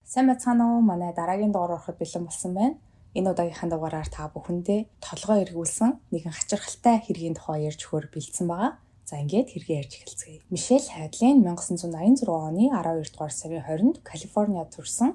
Сайн байцгаана уу? Манай дараагийн дугаар ороход бэлэн болсон байна. Энэ удаагийнхаа дугаараар та бүхэндээ толгой эргүүлсэн нэгэн хачирхалтай хэргийн тухай ярьж өгөхөөр бэлдсэн байгаа. За ингээд хэрэг ярьж эхэлцгээе. Мишель Хайдлин 1986 оны 12 дугаар сарын 20-нд Калифорниад төрсөн.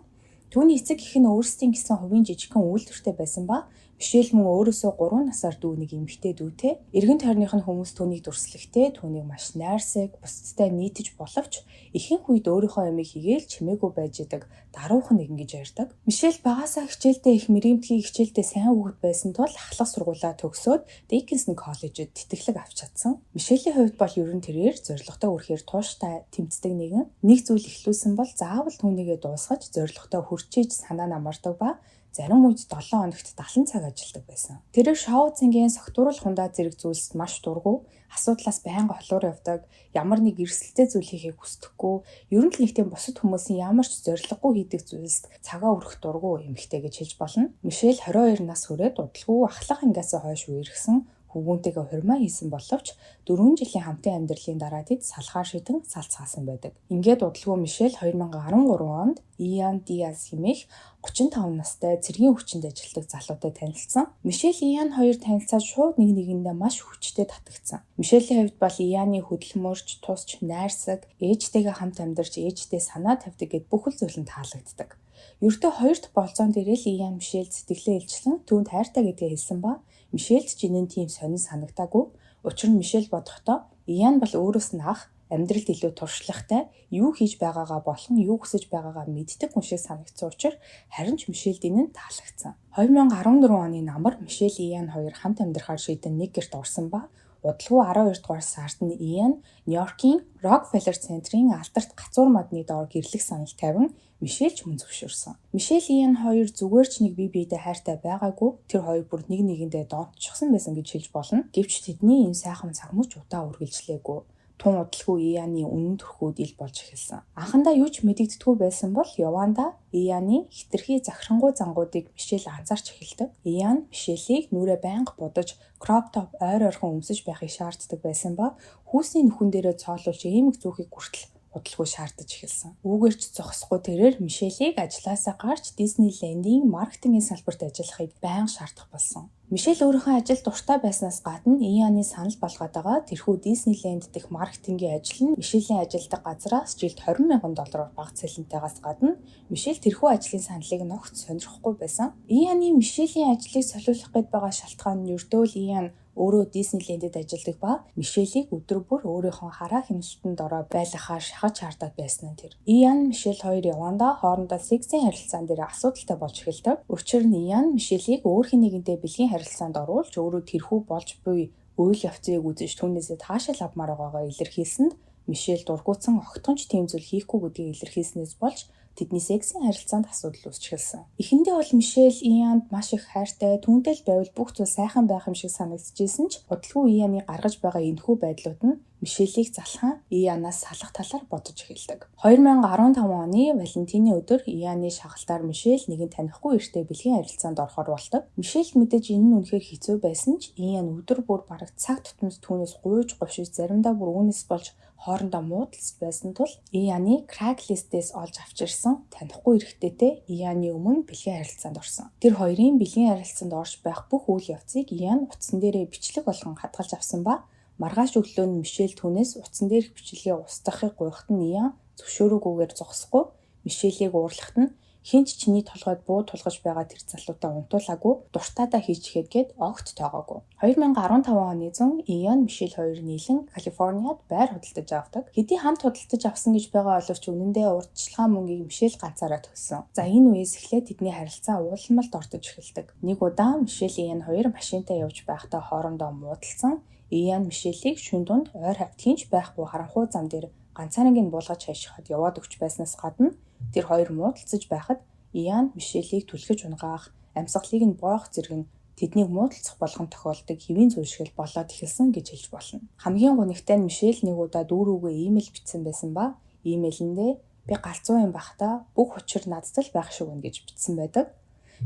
Түүний эцэг эх нь өөрсдийн гэсэн хувийн жижигхэн үйлдвэртэй байсан ба Мишель мөн өөрөөсөө 3 насаар дүү нэг эмэгтэй дүүтэй. Эргэн тойрных нь хүмүүс түүнийг дүрслэхдээ түүнийг маш найрсаг, бусдтай нийтэж боловч ихэнх үед өөрийнхөө ямиг хийгээл чимээгүй байж идэг даруухан нэгэн гэж ярьдаг. Мишель багасаа хичээлдээ их мэрэмтгий хичээлдээ сайн хүүхэд байсан тул ахлах сургуулаа төгсөөд Dickinson College-д тэтгэлэг авч чадсан. Мишелийн хувьд бол ерөн тэрээр зорилготой хүрэхээр тууштай тэмцдэг нэгэн. Нэг зүйл ихлүүлсэн бол заавал түүнийгээ дуусгаж зорилготой хүрчээж санаа намардаг ба зарим үед 7 хоногт 70 цаг ажилладаг байсан. Тэрээр шоу цэнгийн согтууруулах хундаа зэрэг зүйлсд маш дургу, асуудлаас байнга холуур явдаг, ямар нэг эрсдэлтэй зүйл хийхийг хүсдэггүй, ер нь л нэг тийм бусад хүмүүсийн ямар ч зориггүй хийдэг зүйлсд цагаа өргөх дургу эмэгтэй гэж хэлж болно. Мишель 22 нас хүрээд удалгүй ахлах ангиасаа хойш үерхсэн хүүгүүнтэйгээ хурмаа хийсэн боловч 4 жилийн хамтын амьдралын дараа тэд салхаар шидэн салцгаасан байдаг. Ингээд удалгүй Мишель 2013 онд Иан Диаз хэмээх 35 настай цэргийн хүчинд ажилладаг залуутай танилцсан. Мишель Иан хоёр танилцаад шууд нэг нэгэндээ маш хүчтэй татагдсан. Мишелийн хувьд бол Ианы хөдөлмөрч, тусч, найрсаг, ээжтэйгээ хамт амьдарч ээжтэй санаа тавьдаг гэд бүхэл зүйл нь таалагддаг. Ердөө хоёр дахь болцоон дээр л Иан Мишель сэтгэлээ илчлэн түүнд хайртай гэдгээ хэлсэн ба Мишельд ч энэ тийм сонин санагдаагүй. Учир нь Мишель бодохдоо Иан бол өөрөөс нь ах, амьдралд илүү туршлагатай, юу хийж байгаагаа болон юу хүсэж байгаагаа мэддэг хүн шиг санагдсан учраас харин ч Мишельд энэ нь таалагдсан. 2014 оны намар Мишель Иан хоёр хамт амьдрахаар шийдэн нэг гэрт орсон ба удалгүй 12 дугаар сард нь Иан Нью-Йоркийн Rockefeller центрийн алдарт гацуур модны доор гэрлэх санал тавин Мишель ч мөн зөвшөөрсөн. Мишель Иан хоёр зүгээр ч нэг бие биедээ хайртай байгаагүй тэр хоёр бүр нэг нэгэндээ донтчихсан байсан гэж хэлж болно. Гэвч тэдний энэ сайхан цаг мөч удаа үргэлжлээгүй. Тун удалгүй Ианы үнэн төрхүүд ил болж эхэлсэн. Анхандаа юу ч мэдэгддэггүй байсан бол явандаа Ианы хитрхи захирангуй зангуудыг Мишель анзаарч эхэлдэг. Иан Мишелийг нүрээ байнга будаж, crop top ойр ойрхон өмсөж байхыг шаарддаг байсан ба хүүсний нүхэн дээрээ цоолуулж эмэг зүүхийг хүртэл удалгүй шаардаж эхэлсэн. Үүгээр ч зогсохгүй тэрээр Мишелийг ажлаасаа гарч Диснейлендийн маркетингийн салбарт ажиллахыг байнга шаардах болсон. Мишель өөрийнхөө ажилд дуртай байснаас гадна Ианы санал болгоод байгаа тэрхүү Диснейленд дэх маркетингийн ажил нь Мишелийн ажилдаг газраас жилд $20,000 бага цалинтайгаас гадна Мишель тэрхүү ажлын саналыг ногт сонирхгүй байсан. Ианы Мишелийн ажлыг солиулах гээд байгаа шалтгаан нь ердөө л Иан өөрөө Диснейлендэд ажилладаг ба Мишелийг өдөр бүр өөрийнхөө хараа хяналтанд ороо байлгахаар шахаж шаардаад байсан нь тэр. Иан Мишель хоёр явандаа хоорондоо сексийн харилцаан дээр асуудалтай болж эхэлдэг. Учир нь Иан Мишелийг өөр хэн нэгэнтэй бэлгийн харилцаанд оруулж өөрөө тэрхүү болж буй үйл явцыг үзэж түүнээсээ таашаал авмаар байгаагаа илэрхийлсэнд Мишель дургуутсан огтхонч тийм зүйл хийхгүй гэдгийг илэрхийлснээс болж тэдний сексийн харилцаанд асуудал үүсч эхэлсэн. Эхэндээ бол Мишель Ианд маш их хайртай, түүнтэй л байвал бүх зүйл сайхан байх юм шиг санагдчихсэн ч удалгүй Ианы гаргаж байгаа энэхүү байдлууд нь Мишелийг залхан Ианаас салах талаар бодож эхэлдэг. 2015 оны Валентины өдөр Ианы шахалтаар Мишель нэгэн танихгүй эрттэй бэлгийн харилцаанд орохоор болдог. Мишель мэдээж энэ нь үнэхээр хэцүү байсан ч Иан өдөр бүр бараг цаг тутамд түүнээс гуйж говшиж заримдаа бүр үүнээс болж хоорондоо муудалцж байсан тул Ианы Craigslist-ээс олж авчирсан танихгүй эрэгтэйтэй Ианы өмнө бэлгийн харилцаанд орсон. Тэр хоёрын бэлгийн харилцаанд орж байх бүх үйл явцыг Иан утсан дээрээ бичлэг болгон хадгалж авсан ба маргааш өглөө нь Мишель түүнээс утсан дээрх бичлэгээ устгахыг гуйхад нь Иан зөвшөөрөхгүйгээр зогсохгүй Мишелийг уурлахад нь хинч чиний толгойд буу тулгаж байгаа тэр залуутай унтуулаагүй дуртаадаа хийчихээд гээд огт тоогоогүй. 2015 оны зун Иан Мишель хоёр нийлэн Калифорниад байр худалдаж авдаг. Хэдий хамт худалдаж авсан гэж байгаа боловч үнэндээ урьдчилгаан мөнгийг Мишель ганцаараа төлсөн. За энэ үеэс эхлээд тэдний харилцаа уулмалд ортож эхэлдэг. Нэг удаа Мишель Иан хоёр машинтаа явж байхдаа хоорондоо муудалцсан. Иан Мишелийг шөнө дунд ойр хавьд хинч байхгүй харанхуй зам дээр ганцаараа буулгаж хайшихад яваад өгч байснаас гадна тэр хоёр муудалцаж байхад Иан Мишелийг түлхэж унгаах, амьсгалыг нь боох зэрэг нь тэднийг муудалцах болгон тохиолдог хэвийн зүйлшгэл болоод эхэлсэн гэж хэлж болно. Хамгийн гонигтай нь Мишель нэг удаа дүүрүүгээ имэйл бичсэн байсан ба имэйлэндээ би галзуу юм бахта бүх учир надад л байх шиг байна гэж бичсэн байдаг.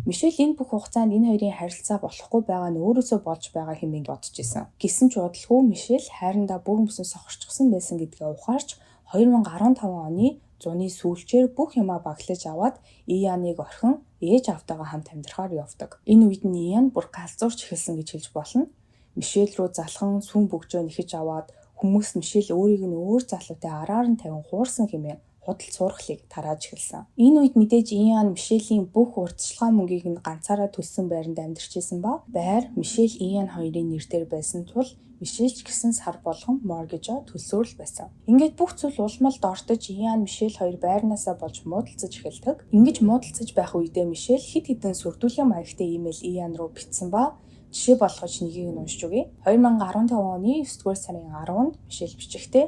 Мишель энэ бүх хугацаанд энэ хоёрын харилцаа болохгүй байгаа нь өөрөөсөө болж байгаа хэмээн бодож исэн. Гэсэн ч удалгүй Мишель хайрандаа бүр мөсөн сохорчсон байсан гэдгээ ухаарч 2015 оны Зуны сүүлчээр бүх юмаа баглаж аваад Ианыг орхин ээж автайгаа хамт амьдрахаар явдаг. Энэ үед нь Иан бүр галзуурч эхэлсэн гэж хэлж болно. Мишель рүү залхан сүм бөгжөө нэхэж аваад хүмүүс Мишель өөрийг нь өөр залуутай араар нь тавин хуурсан хэмээн худал суурхлыг тарааж эхэлсэн. Энэ үед мэдээж Иан Мишелийн бүх урьдчилгаа мөнгийг нь ганцаараа төлсөн байранд амьдарч исэн ба байр Мишель Иан хоёрын нэрээр байсан тул Мишель ч гэсэн сар болгон моргежоо төлсөөр л байсан. Ингээд бүх зүйл улмалд ортож Иан Мишель хоёр байрнаасаа болж муудалцаж эхэлдэг. Ингэж муудалцаж байх үедээ Мишель хэд хэдэн сүрдүүлгийн маягтай имэйл Иан руу бичсэн ба жишээ болгож нэгийг нь уншиж өгье. 2015 оны 9-р сарын 10-нд Мишель бичихтэй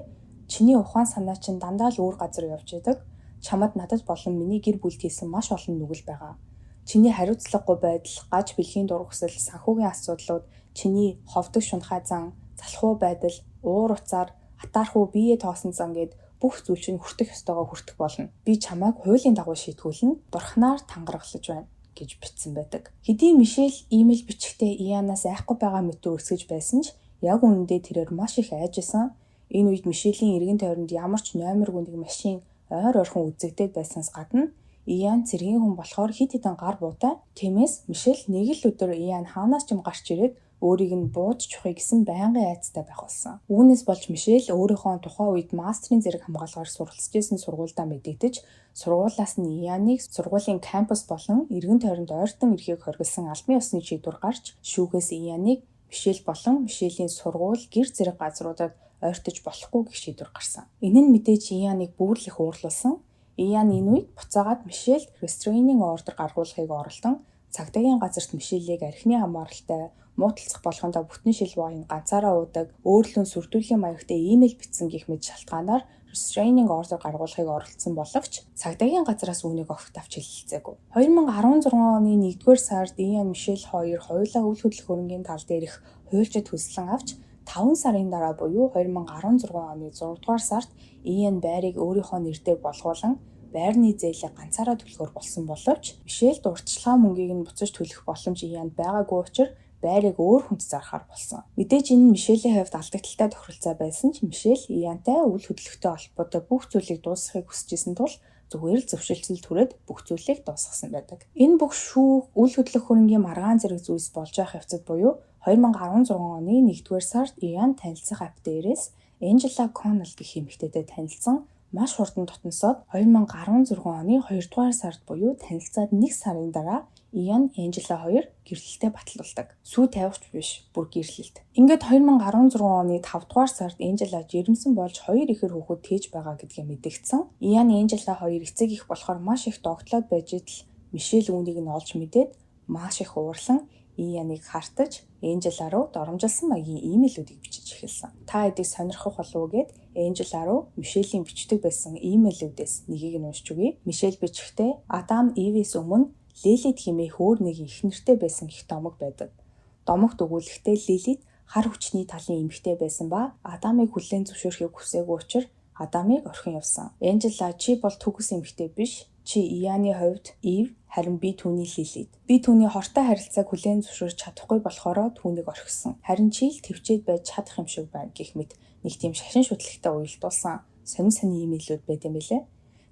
чиний ухаан санаа чинь дандаа л өөр газар явж идэг. Чамд надад болон миний гэр бүлд хийсэн маш олон нүгэл байгаа. Чиний хариуцлагагүй байдал, гаж бэлгийн дургусал, санхүүгийн асуудлууд, чиний ховдог шунхай зан, залхуу байдал, уур уцаар, атаархуу биеэ тоосон зан гэд бүх зүйл чинь хүртэх ёстойгоо хүртэх болно. Би чамайг хуулийн дагуу шийтгүүлнэ. Бурхнаар тангаргалж байна гэж бичсэн байдаг. Хэдий Мишель имэйл бичихтэй Ианаас айхгүй байгаа мэтээр өсгөж байсан ч яг үнэндээ тэрээр маш их айжсэн. Энэ үед Мишелийн эргэн тойронд ямар ч номергүй нэг машин ойр ойрхон үзэгдээд байснаас гадна Иан цэргийн хүн болохоор хит хитэн гар буутай. Тиймээс Мишель нэг л өдөр Иан хаанаас ч юм гарч ирээд өөрийг нь бууж чухыг гэсэн байнгын айцтай байх болсон. Үүнээс болж Мишель өөрийнхөө тухайн үед мастрын зэрэг хамгаалгаар суралцж исэн сургуульдаа мэдэгдэж сургуулиас нь Ианыг сургуулийн кампус болон эргэн тойронд ойртон эрхийг хоригдсан албан ёсны чийдвэр гарч шүүгээс Ианыг Мишель болон Мишелийн сургууль гэр зэрэг газруудад ойртож болохгүй гэх шийдвэр гарсан. Энэ нь мэдээж Ианыг бүр л их уурлуулсан. Иан энэ үед буцаагаад Мишельд restraining order гаргуулахыг оролдон цагдаагийн газарт Мишелийг архины хамааралтай мууталцах болгондоо бүтэн шил воин ганцаараа уудаг, өөрлөн сүрдүүлгийн маягтай имэйл бичсэн гэх мэт шалтгаанаар restraining order гаргуулахыг оролдсон боловч цагдаагийн газраас үүнийг огт авч хэлэлцээгүй. 2016 оны 1-р сард Иан Мишель хоёр хоёулаа үйл хөдлөх хөрөнгийн тал дээрх хуульчид хүслэн авч 5 сарын дараа буюу 2016 оны 6 дугаар сард Иан байрыг өөрийнхөө нэрээр болгуулан байрны зээлийг ганцаараа төлөхөр болсон боловч Мишельд урьдчилгаа мөнгийг нь буцаж төлөх боломж Ианд байгаагүй учраас байрыг өөр хүнд зархаар болсон. Мэдээж энэ нь Мишелийн хувьд алдагдaltaй тохиролцоо байсан ч Мишель Иантай үйл хөдлөлтөй холбоотой бүх зүйлийг дуусгахыг хүсэж исэн тул зүгээр л зөвшөлтсөл түрээд бүх зүйлийг дуусгасан байдаг. Энэ бүх шүүх, үйл хөдлөх хөрөнгийн маргаан зэрэг зүйлс болж байх явцад буюу 2016 оны 1-р сард Иан танилцах апп дээрээс Angela Connell гэх эмэгтэйтэй танилцсан маш хурдан дотносоод 2016 оны 2-р сард буюу танилцаад 1 сарын дараа Иан Angela хоёр гэрлэлтэд батлуулдаг. Сүү тавихч биш, бүр гэрлэлт. Ингээд 2016 оны 5-р сард Angela жирэмсэн болж 2 ихэр хүүхэд тээж байгаа гэдгээ мэдэгдсэн. Иан Angela хоёр эцэг их болохоор маш их догтлоод байж идэл Мишель үүнийг нь олж мэдээд маш их уурлан Ианыг хартаж Angela руу доромжилсан маягийн имэйлүүдийг бичиж эхэлсэн. Та эдийг сонирхох болов гэд Angela руу Мишелийн бичдэг байсан имэйлүүдээс нэгийг нь уншиж өгье. Мишель бичихтэй Адам Ивээс өмнө Лилит хэмээх өөр нэг их нэртэй байсан их домог байдаг. Домогт өгүүлэхдээ Лилит хар хүчний талын эмэгтэй байсан ба Адамыг хүлээн зөвшөөрөхийг хүсээгүй учраас Адамыг орхин явсан. Angela чи бол төгс эмэгтэй биш. Чи Ианы хувьд Ив, харин би түүний Лилит. Би түүний хортой харилцааг хүлээн зөвшөөрч чадахгүй болохоор түүнийг орхисон. Харин чи л төвчээд байж чадах юм шиг байна гэх мэт нэг тийм шашин шүтлэгтэй уялдуулсан сонин имэйлүүд байт юм билээ.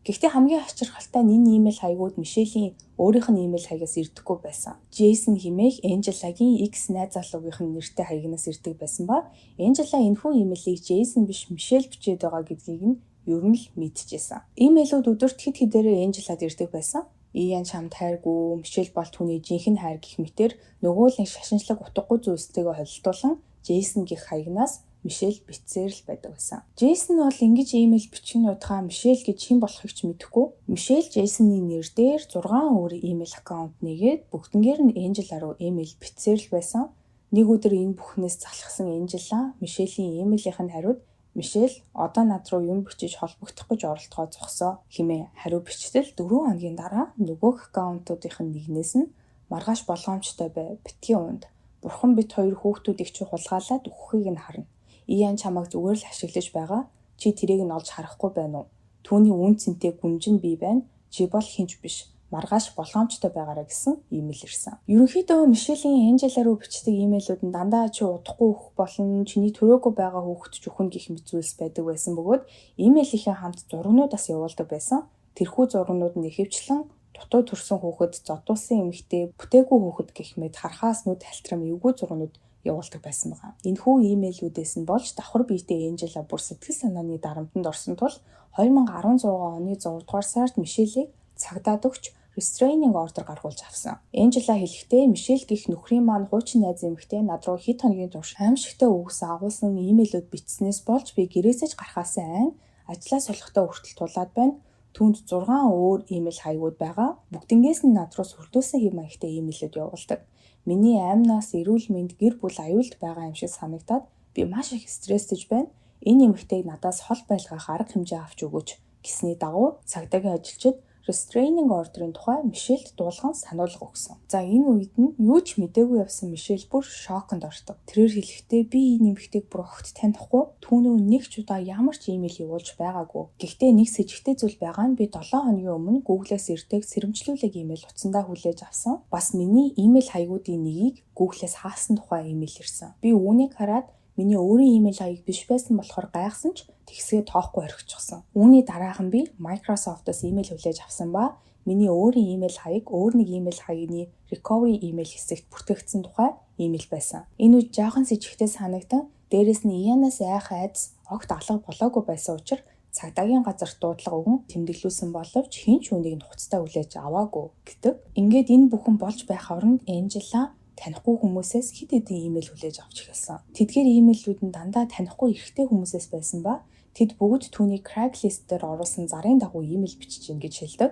Гэхдээ хамгийн хачирхалтай нь энэ имэйл хаягууд Мишелийн өөрийнх нь имэйл хаягаас ирдэггүй байсан. Джейсон хэмээх Angela-гийн X найз залуугийнх нь нэртэй хаягнаас ирдэг байсан ба Angela энэхүү имэйлийг Джейсон биш Мишель бичээд байгаа гэдгийг нь ер нь л мэдчихсэн. Имэйлүүд өдөрт хэд хэдээрээ Angela-д ирдэг байсан. Иан чамд хайргүй, Мишель бол түүний жинхэнэ хайр гэх мэтэр нөгөө л шашинчлаг утгагүй зүйлстэйгээ холилдуулан Джейсон гэх хаягнаас Мишель битсээр л байдаг байсан. Джейсон бол ингэж имэйл бичин удаа Мишель гэж хэн болохыг ч мэдэхгүй. Мишель Джейсоны нэр дээр 6 өөр имэйл аккаунт нэгээд бүгднгээр нь Angela руу имэйл битсээр л байсан. Нэг өдөр энэ бүхнээс залхсан Angela Мишелийн имэйлийнх нь хариуд Мишель одоо над руу юм бичиж холбогдох гэж оролдохоо зогсоо хэмээн хариу бичтэл 4 хоногийн дараа нөгөөх аккаунтуудынх нь нэгнээс нь маргааш болгоомжтой бай битгий унд. Бурхан бит хоёр хүүхдүүдийг чи хулгайлаад өгөхийг нь харна. Иан чамайг зүгээр л ашиглаж байгаа. Чи тэрийг нь олж харахгүй байна уу? Түүний үн цэнтэй гүнж нь би байна. Чи бол хинч биш. маргааш болгоомжтой байгаарай гэсэн имэйл ирсэн. Ерөнхийдөө Мишелийн Энжела руу бичдэг имэйлүүд нь дандаа чи удахгүй өгөх болон чиний төрөөгүй байгаа хүүхэд ч өхөн гэх мэт зүйлс байдаг байсан бөгөөд имэйлийнхээ хамт зургнууд бас явуулдаг байсан. Тэрхүү зургнууд нь ихэвчлэн дутуу төрсэн хүүхэд, зодуулсан эмэгтэй, бүтээгүй хүүхэд гэх мэт харахаас нүд хальтрам эвгүй зургнууд явуулдаг байсан байгаа. Энэхүү имэйлүүдээс нь болж давхар биетэй Энжела бүр сэтгэл санааны дарамтанд орсон тул 2016 оны 6 дугаар сард Мишелийг цагдаад өгч restraining order гаргуулж авсан. Энжела хэлэхдээ Мишель гих нөхрийн маань хуучин найз эмэгтэй над руу хэд хоногийн турш аимшигтай үгс агуулсан имэйлүүд бичснээс болж би гэрээсээ ч гарахаас айн ажлаа солихдоо хүртэл тулаад байна. Түүнд 6 өөр имэйл хаягууд байгаа. Бүгднгээс нь над руу сүрдүүлсэн хэм маягтай имэйлүүд явуулдаг. Миний аймнаас эрүүл мэнд гэр бүл аюулд байгаа юм шиг санагдаад би маш их стресстэй байна. Энэ эмэгтэйг надаас хол байлгах арга хэмжээ авч өгөөч гэсний дагуу цагдаагийн ажилчид restraining order-ын тухай Мишельд дуулган сануулга өгсөн. За энэ үед нь юу ч мэдээгүй явсан Мишель бүр шоконд ордог. Тэрээр хэлэхдээ би энэ эмэгтэйг бүр огт танихгүй, түүнөө нэг ч удаа ямар ч имэйл явуулж байгаагүй. Гэхдээ нэг с ิจ гтэй зүйл байгаа нь би 7 хоногийн өмнө Google-ээс ирдэг сэрэмжлүүлэг имэйл утсандаа хүлээж авсан. Бас миний имэйл хаягуудын нэгийг Google-ээс хаасан тухай имэйл ирсэн. Би үүнийг хараад миний өөрийн имэйл хаяг биш байсан болохоор гайхсан ч тэгсгээ тоохгүй орхичихсан. Үүний дараахан би Microsoft-оос имэйл хүлээж авсан ба миний өөрийн имэйл хаяг өөр нэг имэйл хаягийн recovery имэйл хэсэгт бүртгэгдсэн тухай имэйл байсан. Энэ үед жоохон с ิจ гтэй санагдан дээрэс нь Ианаас айх айдас огт алга болоогүй байсан учраас цагдаагийн газар дуудлага өгөн тэмдэглүүлсэн боловч хэн ч үүнийг нухацтай хүлээж аваагүй гэдэг. Ингээд энэ бүхэн болж байх оронд Энжела танихгүй хүмүүсээс хэд хэдэн имэйл хүлээж авч эхэлсэн. Тэдгээр имэйлүүд нь дандаа танихгүй эрэгтэй хүмүүсээс байсан ба тэд бүгд түүний Craigslist дээр оруулсан зарын дагуу имэйл бичиж ин гэж хэлдэг.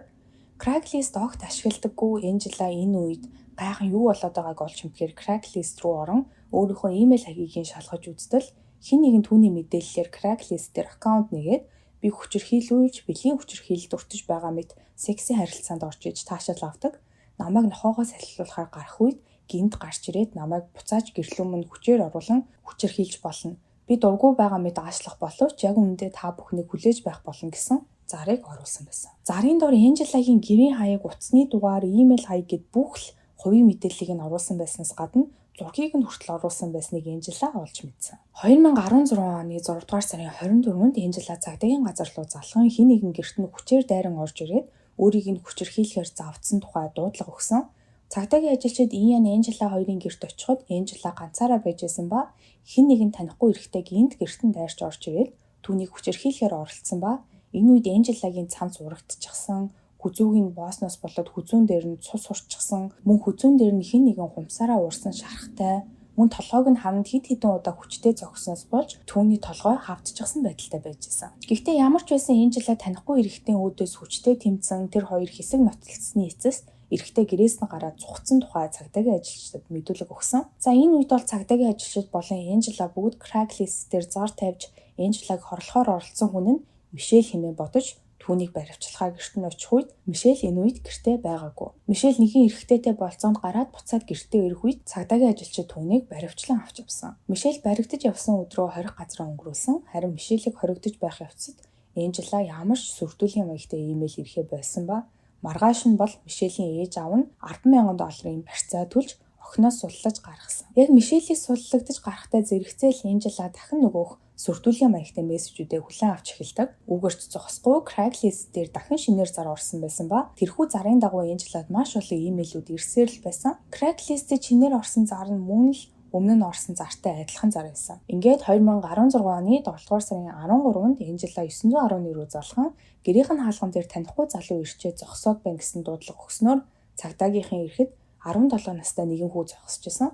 Craigslist огт ашигладаггүй Энжела энэ үед гайхан юу болоод байгааг олж мэдхээр Craigslist руу орон өөрийнхөө имэйл хаягийг шалгаж үзтэл хэн нэгэн түүний мэдээллээр Craigslist дээр аккаунт нэгээд би хүчирхийлүүлж бэлгийн хүчирхийлэлд өртөж байгаа мэт секси харилцаанд орж иж таашаал авдаг. Намайг нохоогоос салхилуулахаар гарах үед гинт гарч ирээд намайг буцааж гэрлүүм нь хүчээр оруулан хүчирхийлж болно. Би дургүй байгаа мэт аашлах боловч яг үүндээ та бүхнийг хүлээж байх болно гэсэн зарыг оруулсан байсан. Зарын дор Энжелагийн гэрийн хаяг, утасны дугаар, имэйл хаяг гэд бүх л хувийн мэдээллийг нь оруулсан байснаас гадна зургийг нь хүртэл оруулсан байсныг Энжела олж мэдсэн. 2016 оны 6 дугаар сарын 24-нд Энжела цагдаагийн газар руу залхан хэн нэгэн гэрт нь хүчээр дайран орж ирээд өөрийг нь хүчирхийлэхээр завдсан тухай дуудлага өгсөн. Цагдаагийн ажилчид Иан Энжела хоёрын гэрт очиход Энжела ганцаараа байжсэн ба хэн нэгэн танихгүй эрэгтэй гинт гэртэн дайрч орж ирээд түүнийг хүчирхийлэхээр оролцсон ба энэ үед Энжелагийн цамц урагдчихсан, хүзүүг нь боосноос болоод хүзүүн дээр нь цус хурцчихсан, мөн хүзүүн дээр нь хэн нэгэн хумсаараа уурсан шархтай, мөн толгойг нь хавнд хэд хэдэн удаа хүчтэй зогсноос болж түүний толгой хавтчихсан байдалтай байжсэн. Гэхдээ ямар ч байсан Энжела танихгүй эрэгтэй өөдөөс хүчтэй тэмцэн тэр хоёр хэсэг нотолцсны эцэст эрэгтэй гэрээс нь гараад цугцсан тухай цагдаагийн ажилчдад мэдүүлэг өгсөн. За энэ үед бол цагдаагийн ажилчид болон Энжела бүгд Craigslist дээр зар тавьж Энжелаг хорлохоор оролцсон хүн нь Мишель хэмээн бодож түүнийг баривчлахаа гэрт нь очих үед Мишель энэ үед гэртээ байгаагүй. Мишель нэгэн эрэгтэйтэй болцоонд гараад буцаад гэртээ ирэх үед цагдаагийн ажилчид түүнийг баривчлан авч явсан. Мишель баригдаж явсан өдрөө хорих газар өнгөрүүлсэн. Харин Мишелийг хоригдож байх явцад Энжела ямар ч сүрдүүлгийн маягтай имэйл ирэхээ болсон ба маргааш нь бол Мишелийн ээж аав нь 10,000 долларын барьцаа төлж охиноос суллаж гаргасан. Яг Мишелийг суллагдаж гарахтай зэрэгцээл Энжела дахин нөгөөх сүрдүүлгийн маягтай мессежүүдээ хүлээн авч эхэлдэг. Үүгээрч зогсохгүй Craigslist дээр дахин шинээр зар орсон байсан ба тэрхүү зарын дагуу Энжелад маш олон имэйлүүд ирсээр л байсан. Craigslist-д шинээр орсон зар нь мөн л өмнө нь орсон зартай адилхан зар байсан. Ингээд 2016 оны 7 дугаар сарын 13-нд Энжела 911 рүү залхан гэрийнх нь хаалган дээр танихгүй залуу ирчээ зогсоод байна гэсэн дуудлага өгснөөр цагдаагийнхын ирэхэд 17 настай нэгэн хүү зогсож исэн.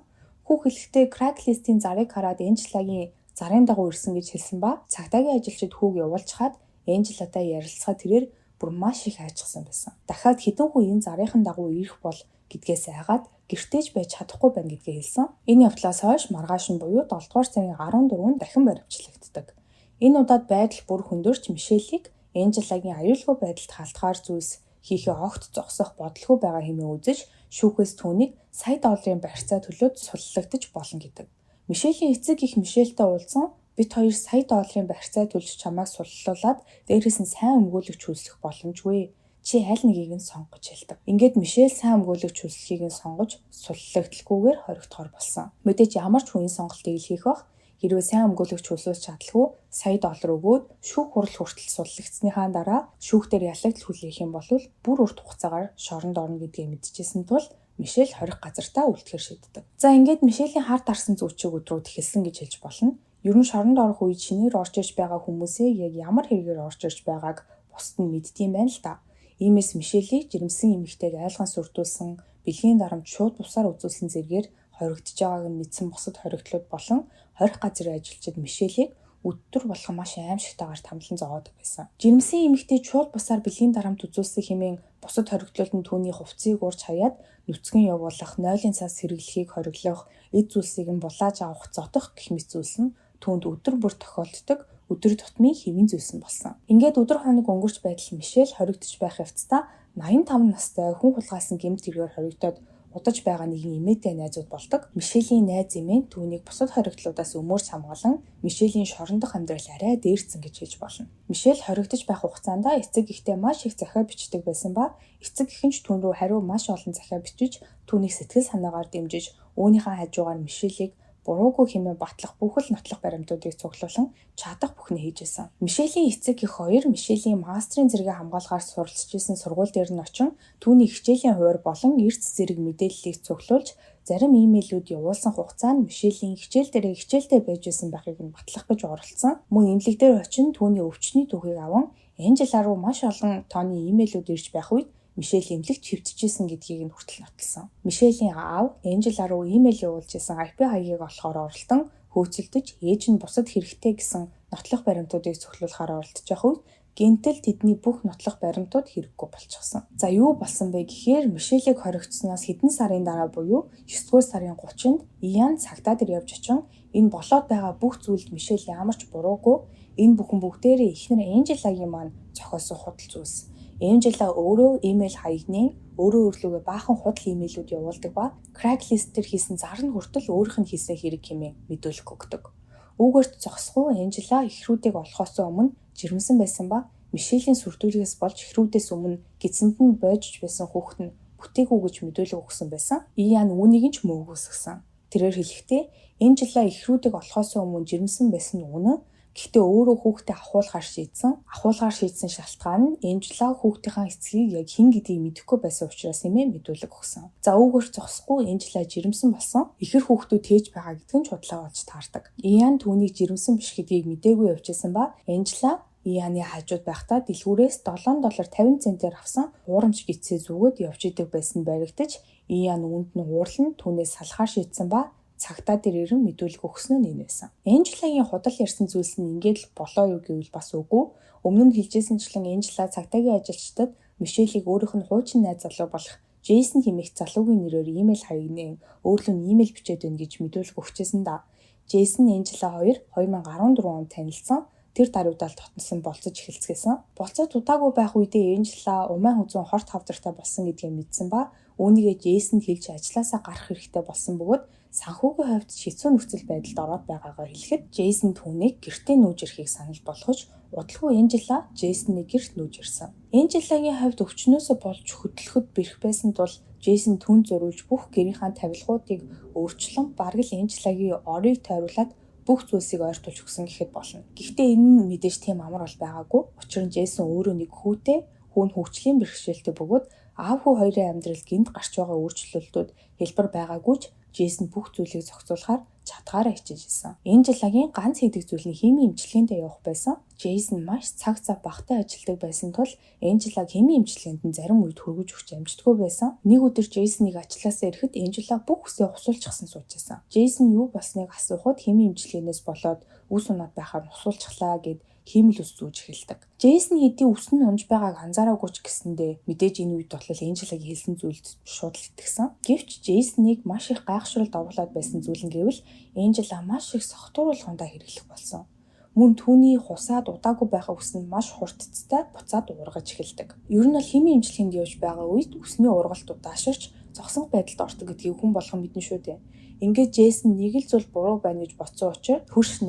Хүү хэлэхдээ Craigslist-ийн зарыг хараад Энжелагийн зарын дагуу ирсэн гэж хэлсэн ба цагдаагийн ажилчид хүүг явуулчихад Энжеладаа ярилцахад тэрээр бүр маш их айчсан байсан. Дахиад хэдэн хүн энэ зарынхан дагуу ирэх бол гэдгээс айгаад гэртээж байж чадахгүй байна гэдгээ хэлсэн. Энэ явдлаас хойш маргааш нь буюу 7 дугаар сарын 14-нд дахин баривчлагддаг. Энэ удаад байдал бүр хөндөрч Мишелийг Энжелагийн аюулгүй байдалд халтгаар зүйлс хийхээ огт зогсох бодлого байгаа хэмээн үзэж шүүхээс түүнийг $100 барьцаа төлөөд суллагдаж болно гэдэг. Мишелийн эцэг их Мишельтэй уулзсан бид хоёр $100 барьцаа төлж чамайг суллуулад дээрээс нь сайн өмгөөлөгч хүлсэх боломжгүй. чи аль нэгийг нь сонго гэж хэлдэг. Ингээд Мишель сайн өмгөөлөгч хүслэхийг нь сонгож суллагдaltaгүйгээр хоригдохоор болсон. Мэдээж ямар ч хүн сонголтыг хийх бах. Хэрвээ сайн өмгөөлөгч хүлээж чадлагүй $1,000 өгөөд шүүх хурал хүртэл суллагдсныхаа дараа шүүхтэр ялагдал хүлээх юм бол бүр урт хугацаагаар шоронд орно гэдгийг мэдчихсэн тул Мишель хорих газартаа үлдэхэр шийддэг. За ингээд Мишелийн хар дарсан зүүчийг өдрүүд эхэлсэн гэж хэлж болно. Ер нь шоронд орох үед шинээр орж ирж байгаа хүмүүсээ яг ямар хэрэгээр орж ирж байгааг бусд нь мэддэм байна л да. Иймээс Мишелийг жирэмсэн эмэгтэйг айлган сүрдүүлсэн, бэлгийн дарамт шууд бусаар үзүүлсэн зэргээр хоригдож байгааг нь мэдсэн бусад хоригдлууд болон хорих газрын ажилчид Мишелийг өдөр болгон маш аимшигтайгаар тамлан зовоодог байсан. Жирэмсэн эмэгтэй шууд бусаар бэлгийн дарамт үзүүлсэн хэмээн бусад хоригдлууд нь түүний хувцсыг урьж хаяад нүцгэн явуулах, нойлын цас сэргэлхийг хориглох, эд зүйлсийг нь булааж авах, зодох гэх мэт зүйлс нь түүнд өдөр бүр тохиолддог өдөр тутмын хэвийн зүйлс нь болсон. Ингээд өдөр хоног өнгөрч байтал Мишель хоригдож байх явцдаа 85 настай хүн хулгайлсан гэмт хэрэгээр хоригдоод удаж байгаа нэгэн эмээтэй найзууд болдог. Мишелийн найз эмээ түүнийг бусад хоригдлуудаас өмөрч хамгаалan Мишелийн шорондох амьдрал арай дээрцэн гэж хэлж болно. Мишель хоригдож байх хугацаанд эцэг ихтэй маш их захиа бичдэг байсан ба эцэг эх нь ч түүн рүү хариу маш олон захиа бичиж түүнийг сэтгэл санаагаар дэмжиж үүнийхээ хажуугаар Мишелийг буруугүй хэмээн батлах бүхэл нотлох баримтуудыг цуглуулan чадах бүхнээ хийжсэн. Мишелийн эцэг эх хоёр Мишелийн мастрын зэрэгээ хамгаалахаар суралцж исэн сургууль дээр нь очин түүний хичээлийн хуваар болон эрс зэрэг мэдээллийг цуглуулж зарим имэйлүүд явуулсан хугацаанд Мишелийн хичээл дээрээ хичээлтэй байж исэн байхыг нь батлах гэж оролцсон. Мөн имлэг дээр очин түүний өвчтний түүхийг аван Энжела руу маш олон тооны имэйлүүд ирж байх үед Мишель эмнэлэгт хэвтчихсэн гэдгийг нь хүртэл нотолсон. Мишелийн аав Энжела руу имэйл явуулж исэн IP хаягийг олохоор оролдон хөөцөлдөж ээж нь бусад хэрэгтэй гэсэн нотлох баримтуудыг цуглуулахаар оролдож байх үед гэнтэл тэдний бүх нотлох баримтууд хэрэггүй болчихсон. За юу болсон бэ гэхээр Мишелийг хоригдсноос хэдэн сарын дараа буюу 9-р сарын 30-нд Иан цагтаа дээр явж очин энэ болоод байгаа бүх зүйлд Мишель ямар ч буруугүй энэ бүхэн бүгдээрээ эхнэр Энжелагийн маань зохиосон худал зүйлс. Энжела өөрөө имэйл хаягны өөрөө өөрлөгөө баахан худал имэйлүүд явуулдаг ба Craigslist дээр хийсэн зар нь хүртэл өөрийнх нь хийсэн хэрэг хэмээн мэдүүлэг өгдөг. Үүгээрт зогсгүй Энжела эхрүүдийг олохоос өмнө жирэмсэн байсан ба Мишелийн сүрдүүлгээс болж эхрүүдээс өмнө гидсэнд нь бойжж байсан хүүхэд нь бүтээгүй гэж мэдүүлэг өгсөн байсан. Иан үүнийг нь ч мөөгөөсгсөн. Тэрээр хэлэхдээ Энжела эхрүүдийг олохоос өмнө жирэмсэн байсан нь үнэн. Гэхдээ өөрөө хүүхдээ ахуулгаар шийдсэн шалтгаан нь Энжела хүүхдийнхээ эцгийг яг хэн гэдгийг мэдэхгүй байсан учраас нэмээ мэдүүлэг өгсөн. За үүгээр зогсохгүй Энжела жирэмсэн болсон. Ихэр хүүхдүүд тээж байгаа гэдг нь чудлаа болж таардаг. Иан түүнийг жирэмсэн биш гэдгийг мэдээгүй явжсэн ба Энжела Ианы хажууд байхдаа дэлгүүрээс $7.50 авсан уурамч гидсээ зүгөөд явж идэг байсан баригдаж Иан үүнд нь уурлан түүнээс салахаар шийдсэн ба цагтаа дээр ирэн мэдүүлэг өгсөн нь энэ байсан. Энжелагийн худал ярьсан зүйлс нь ингээд л болоо юу гэвэл бас үгүй. Өмнө нь хэлжсэнчлэн Энжела цагтаагийн ажилчдад Мишелийг өөрийнх нь хуучин найз залуу болох Джейсон хэмээх залуугийн нэрээр имэйл хаягныг өөрлөө нь имэйл бичээд байна гэж мэдүүлэг өгчээсэн да. Джейсон Энжела хоёр 2014 онд танилцсан. Тэр даруйдаал тотносон болцож эхэлцгээсэн. Болцоод удаагүй байх үедээ Энжела умаа хүзүүн хорт хавдартай болсон гэдгийг мэдсэн ба үүнийгээ Джейсонд хэлж ажилласаа гарах хэрэгтэй болсон бөгөөд санхүүгийн хувьд хэцүү нөхцөл байдалд ороод байгаагаа хэлэхэд Джейсон түүнийг гэртээ нүүж ирэхийг санал болгож удалгүй Энжела Джейсоны гэрт нүүж ирсэн. Энжелагийн хувьд өвчнөөсөө болж хөдлөхөд бэрх байсан тул Джейсон түн зориулж бүх гэрийнхаа тавилгуудыг өөрчлөн бараг л Энжелагийн орыг тойруулаад бүх зүйлсийг ойртуулж өгсөн гэхэд болно. Гэхдээ энэ нь мэдээж тийм амар бол байгаагүй. Учир нь Джейсон өөрөө нэг хүүтэй, хүүн хөгжлийн бэрхшээлтэй бөгөөд аав хүү хоёрын амьдрал гинт гарч байгаа өөрчлөлтүүд хэлбэр байгаагүй ч Джейсон бүх зүйлийг зохицуулахаар чадгаараа хичээж исэн. Энжелагийн ганц хийдэг зүйл нь химийн эмчилгээндээ явах байсан. Джейсон маш цаг зав багтаа ажилладаг байсан тул Энжелаг химийн эмчилгээнд нь зарим үед хөргөж өгч амждаггүй байсан. Нэг өдөр Джейсоныг ажилласаа ирэхэд Энжелаг бүх хүсээ хусуулчихсан сууж байсан. Джейсон юу болсныг асуухад химийн эмчилгээнээс болоод үс унаад байхаар хусуулчихлаа гэд хиймэл ус зүүж эхэлдэг. Джейсон хэдий үс нь унж байгааг анзаараагүй ч гэсэндээ мэдээж энэ үед бол Энжелагийн хэлсэн зүйлд шууд л итгэсэн. Гэвч Джейсоныг маш их гайхшралд оруулаад байсан зүйл нь гэвэл Энжела маш их согтууруулгандаа хэрэглэх болсон. Мөн түүний хусаад удаагүй байгаа үс нь маш хурдцтай буцаад ургаж эхэлдэг. Ер нь бол химийн эмчилгээнд явж байгаа үед үсний ургалт удааширч зогсон байдалд ордог гэдгийг хүн болгон мэднэ шүү дээ. Ингээд Джейсон нэг л зүйл буруу байна гэж бодсон учраас хөрш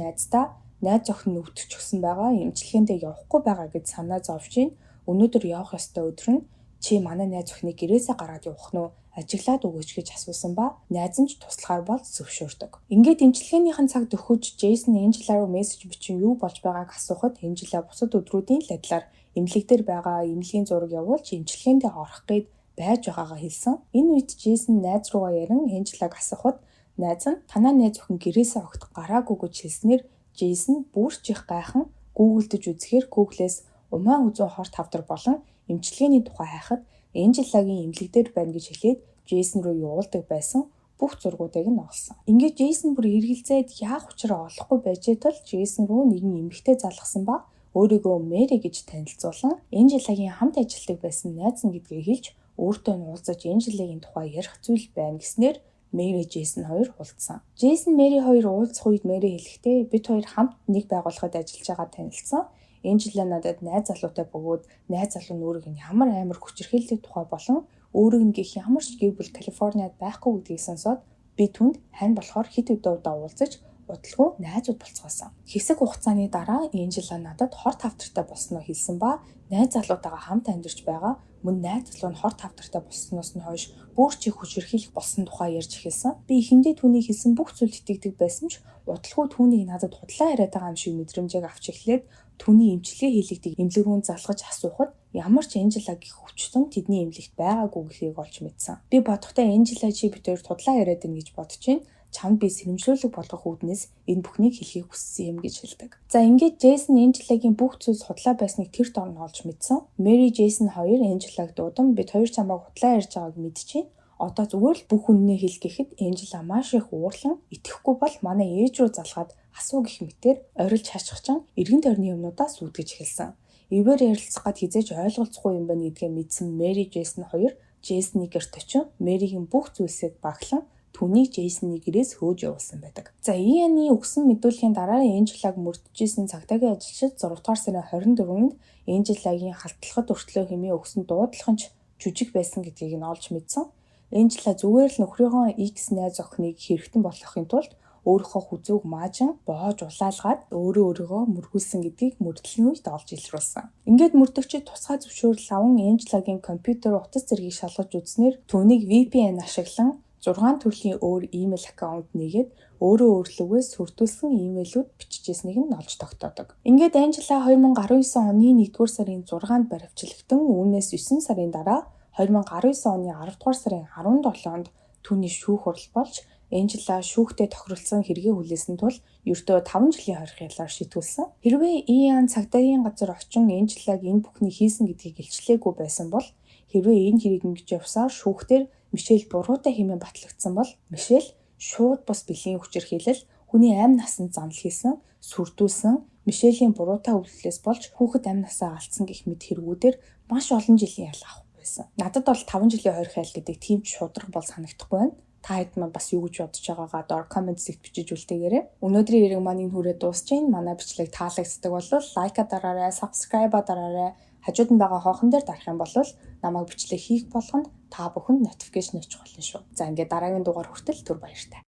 найз зохин нь өвтгчихсэн байгаа эмчилгээндээ явахгүй байгаа гэж санаа зовж ийн өнөөдөр явах ёстой өдөр нь чи манай найз охиныг гэрээсээ гараад явах нь уу? Ажиглаад өгөөч гэж асуусан ба найз нь ч туслахаар бол зөвшөөрдөг. Ингээд эмчилгээнийхэн цаг төгөж Джейсон Энжела руу мессеж бичин юу болж байгааг асуухад Энжела бусад өдрүүдийн л адилаар эмнэлэг дээр байгаа эмнэлгийн зураг явуулж эмчилгээндээ орох гээд байж байгаагаа хэлсэн. Энэ үед Джейсон найз руугаа ярин Энжелаг асуухад найз нь танаа найз охин гэрээсээ огт гараагүй гэж хэлснээр Джейсон бүрч их гайхан гуглдж үзэхээр Google-с умаа үзүүн хорт хавдар болон эмчилгээний тухай хайхад Энжелагийн эмнэлэг дээр байна гэж хэлээд Джейсон руу явуулдаг байсан бүх зургуудыг нь олсон. Ингээд Джейсон бүр эргэлзээд яах учраа олохгүй байжээ тул Джейсон руу нэгэн эмэгтэй залгасан ба өөрийгөө Мэри гэж танилцуулан Энжелагийн хамт ажилладаг байсан найз нь гэдгийг хэлж өөртөө нь уулзаж Энжелагийн тухай ярих зүйл байна гэснээр Мэри Джейсон хоёр уулзсан. Джейсон Мэри хоёр уулзах үед Мэри хэлэхдээ бид хоёр хамт нэг байгууллагад ажиллаж байгаа танилцсан. Энжела надад найз залуутай бөгөөд найз залуу нь өөрийг нь ямар амар хүчирхийллийн тухай болон өөрийг нь гэх ямар ч гэр бүл Калифорниад байхгүй гэдгийг сонсоод би түнд хань болохоор хэд удаа уулзаж удалгүй найзууд болцгоосон. Хэсэг хугацааны дараа Энжела надад хорт хавтартай болсноо хэлсэн ба найз залуутайгаа хамт амьдарч байгаа мөн найз залуу нь хорт хавтартай болсноос нь хойш бүр чи хүчирхийлэх болсон тухай ярьж эхэлсэн. Би эхэндээ түүний хэлсэн бүх зүйлд итгэдэг байсан ч удалгүй түүнийг надад худлаа яриад байгаа юм шиг мэдрэмжийг авч эхлээд түүний эмчилгээ хийлэгдэг эмнэлэг рүү залгаж асуухад ямар ч Энжела гэх өвчтөн тэдний эмнэлэгт байгаагүй гэхийг олж мэдсэн. Би бодохдоо Энжела чи бид хоёр тудлаа яриад байна гэж бодож байна. Чамд би сэрэмжлүүлэг болгох үүднээс энэ бүхнийг хэлхийг хүссэн юм гэж хэлдэг. За ингээд Джейсон Энжелагийн бүх зүйл худлаа байсныг тэр дор нь олж мэдсэн. Мэри Джейсон хоёр Энжелаг дуудан бид хоёр чамайг худлаа ярьж байгааг мэдчихээн. Одоо зүгээр л бүх үннээ хэл гэхэд Энжела маш их уурлан итгэхгүй бол манай ээж рүү залгаад асуу гэх мэтээр орилж хашгичсан эргэн тойрны юмнуудаа сүйтгэж эхэлсэн. Эвээр ярилцах гад хизээж ойлголцохгүй юм байна гэдгээ мэдсэн Мэри Джейсон хоёр Джейсоны гэрт очин Мэригийн бүх зүйлсийг баглан түүнийг Джейсоны гэрээс хөөж явуулсан байдаг. За Ианы өгсөн мэдүүлгийн дараа Энжелаг мөрдөжсэн цагдаагийн ажилчид 6 дугаар сарын 24-нд Энжелагийн халтлахад өртлөө хэмээн өгсөн дуудлагын жүжиг байсан гэдгийг нь олж мэдсэн. Энжела зүгээр л нөхрийнхөө X найз охиныг хэрэгтэн болгохын тулд өөрийнхөө хүзүүг маажин боож улаалгаад өөрийгөө мөргүүлсэн гэдгийг мөрдлөгийн үед олж илрүүлсэн. Ингээд мөрдөгчид тусгай зөвшөөрөл аван Энжелагийн компьютер утас зэргийг шалгаж үзснээр түүнийг VPN ашиглан 6 төрлийн өөр email аккаунт нэгээд өөрөөс сүрдүүлсэн имэйлүүд бичижсэнийг нь олж тогтоодог. Ингээд Энжела 2019 оны 1-р сарын 6-нд баривчлагдсан. Үүнээс 9 сарын дараа 2019 оны 10 дугаар сарын 17-нд түүний шүүх хурал болж Энжела шүүхтэй тохиролцсон хэрэгээ хүлээсэн тул ердөө 5 жилийн хорих ялаар шийтгүүлсэн. Хэрвээ Иан цагдаагийн газар очин Энжелаг энэ бүхнийг хийсэн гэдгийг илчлээгүй байсан бол хэрвээ энэ хэрэг ингэж явсаар шүүхтэр Мишель буруутай хэмээн батлагдсан бол Мишель шууд бус бэлгийн хүчирхийлэл хүний амь насанд занл хийсэн, сүрдүүлсэн, Мишелийн буруутай үйлдэлээс болж хүүхэд амь насаа алдсан гэх мэт хэрэгүүдээр маш олон жилийн ял авах байсан. Надад бол 5 жилийн хорих ял гэдэг тийм ч шударга бол санагдахгүй байна. Та хэд маань бас юу гэж бодож байгаагаа доор коммент сект бичиж үлдээгээрэй. Өнөөдрийн хэрэг маань энэ хүрээд дуусчихин. Манай бичлэг таалагддаг бол лайка дараарай, сабскрайба дараарай. Хажууд нь байгаа хоохон дээр дарах юм бол намайг бичлэг хийх болгонд та бүхэнд нотификейшн очих болно шүү. За ингээд дараагийн дугаар хүртэл түр баяртай.